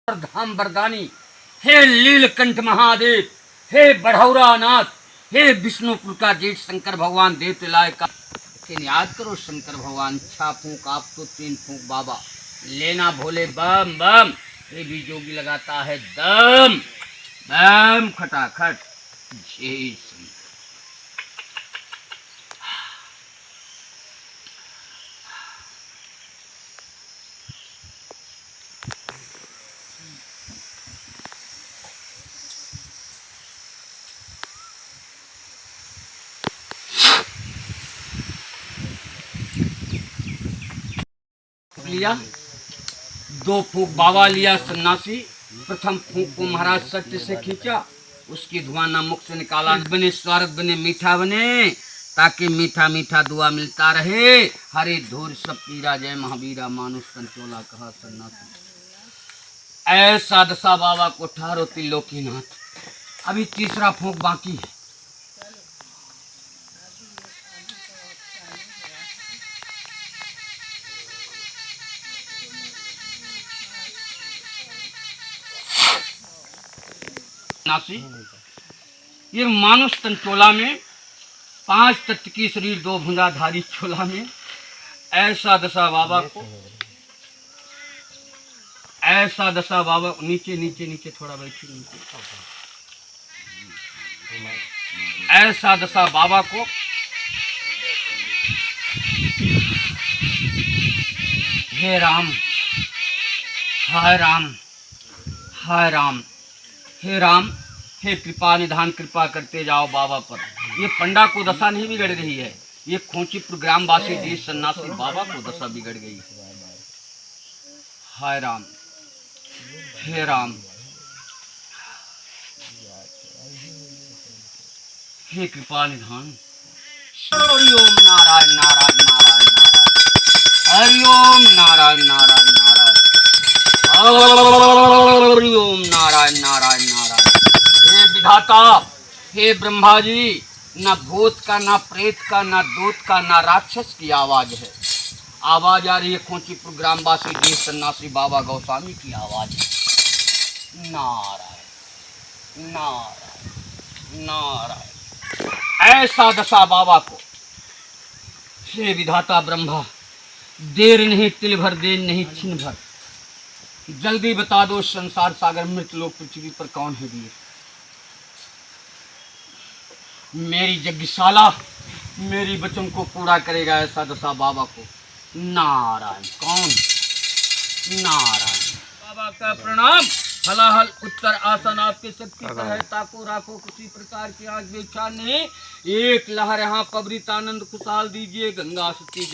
धाम वरदानी, हे लीलकंठ महादेव, हे बढ़ौरानाथ, हे विष्णुपुर का जेठ शंकर भगवान देव लाए का याद करो। शंकर भगवान 6 फूंक आप तो 3 फूंक बाबा लेना भोले बम बम। ये भी जोगी लगाता है दम बम खटाखट। जय श्री लिया। 2 फूंक बाबा लिया सन्यासी। प्रथम फूंक को महाराज सत्य से खींचा, उसकी धुआं ना मुख से निकाला। बने स्वार्थ बने मीठा बने, ताकि मीठा मीठा दुआ मिलता रहे। हरे धूर सब पीरा जय महावीरा, मानुष संचोला कहा सन्यासी। ऐसा दशा बाबा को ठारो त्रिलोकीनाथ। अभी तीसरा फूंक बाकी है। ये मानुष तन चोला में 5 तत्व की शरीर 2 भुजाधारी चोला में। ऐसा दशा बाबा को, ऐसा दशा बाबा नीचे नीचे नीचे थोड़ा बैठी नीचे। ऐसा दशा बाबा को हे राम हाय राम हाय राम, हे राम हे कृपा निधान, कृपा करते जाओ बाबा पर। ये पंडा को दशा नहीं बिगड़ रही है, ये खोंचीपुर ग्रामवासी देश सन्यासी बाबा को दशा बिगड़ गई। हाय राम हे राम, हे कृपा निधान। हरि ओम नारायण नारायण नारायण नारायण, हरि ओम नारायण नारायण नारायण, हरि ओम नारायण नारायण नारायण। हे विधाता, हे ब्रह्मा जी, न भूत का, न प्रेत का, न दूत का, न राक्षस की आवाज है। आवाज आ रही है खोंचीपुर ग्रामवासी देश सन्यासी बाबा गोस्वामी की आवाज है। नारायण नारायण नारायण। ऐसा दशा बाबा को। हे विधाता ब्रह्मा, देर नहीं तिल भर, देर नहीं छिन भर, जल्दी बता दो संसार सागर मृत लोक पृथ्वी पर कौन है वीर। मेरी यज्ञशाला मेरी वचन को पूरा करेगा। ऐसा दशा बाबा को। नारायण कौन? नारायण। बाबा का प्रणाम। हलाहल उत्तर आसन आपके शक्ति पर है, ताको राखो किसी प्रकार की आज बेचा नहीं। एक लहर यहाँ पबरित आनंद खुशहाल दीजिए। गंगा सती